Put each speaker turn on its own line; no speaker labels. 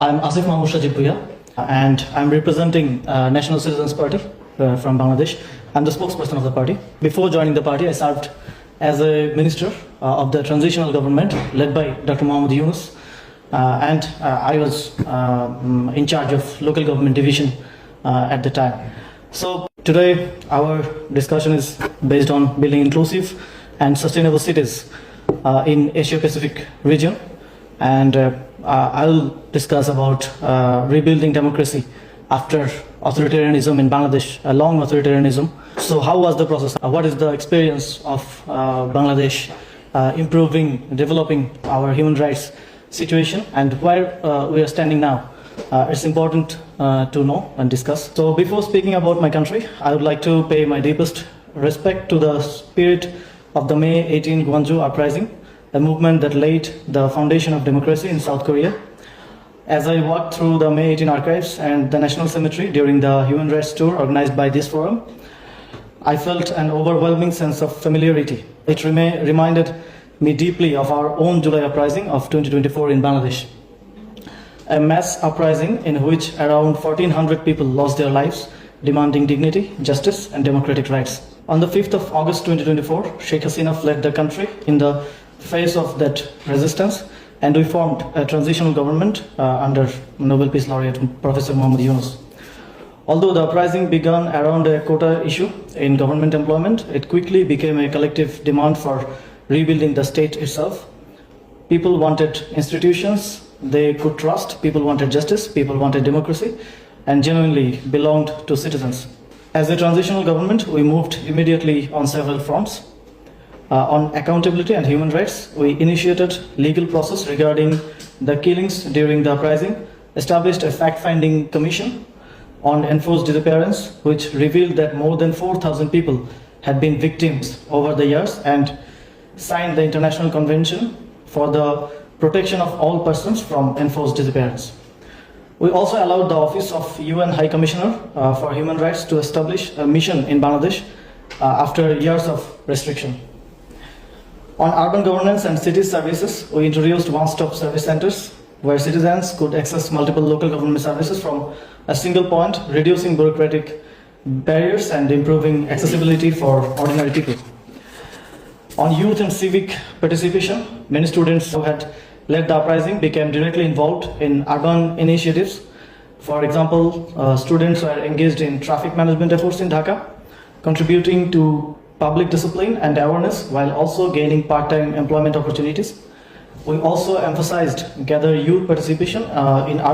I'm Asif Mahmoud Shajib Bhuiya, and I'm representing National Citizens Party from Bangladesh. I'm the spokesperson of the party. Before joining the party, I served as a minister of the transitional government led by Dr. Mohammad Yunus, and I was in charge of local government division at the time. So today our discussion is based on building inclusive and sustainable cities in Asia-Pacific region, and I'll discuss about rebuilding democracy after authoritarianism in Bangladesh, a long authoritarianism. So how was the process? What is the experience of Bangladesh improving, developing our human rights situation, and where we are standing now? It's important to know and discuss. So before speaking about my country, I would like to pay my deepest respect to the spirit of the May 18 Gwangju Uprising, a movement that laid the foundation of democracy in South Korea. As I walked through the May 18 archives and the National Cemetery during the Human Rights Tour organized by this forum, I felt an overwhelming sense of familiarity. It reminded me deeply of our own July uprising of 2024 in Bangladesh, a mass uprising in which around 1,400 people lost their lives, demanding dignity, justice, and democratic rights. On the 5th of August 2024, Sheikh Hasina fled the country in the face of that resistance, and we formed a transitional government under Nobel Peace Laureate Professor Mohammad Yunus. Although the uprising began around a quota issue in government employment, it quickly became a collective demand for rebuilding the state itself. People wanted institutions they could trust, people wanted justice, people wanted democracy, and genuinely belonged to citizens. As a transitional government, we moved immediately on several fronts. On accountability and human rights, we initiated legal process regarding the killings during the uprising, established a fact-finding commission on enforced disappearance, which revealed that more than 4,000 people had been victims over the years, and signed the International Convention for the protection of all persons from enforced disappearance. We also allowed the Office of UN High Commissioner for Human Rights to establish a mission in Bangladesh after years of restriction. On urban governance and city services, we introduced one-stop service centers where citizens could access multiple local government services from a single point, reducing bureaucratic barriers and improving accessibility for ordinary people. On youth and civic participation, many students who had led the uprising became directly involved in urban initiatives. For example, students were engaged in traffic management efforts in Dhaka, contributing to public discipline and awareness while also gaining part-time employment opportunities. We also emphasized gather youth participation in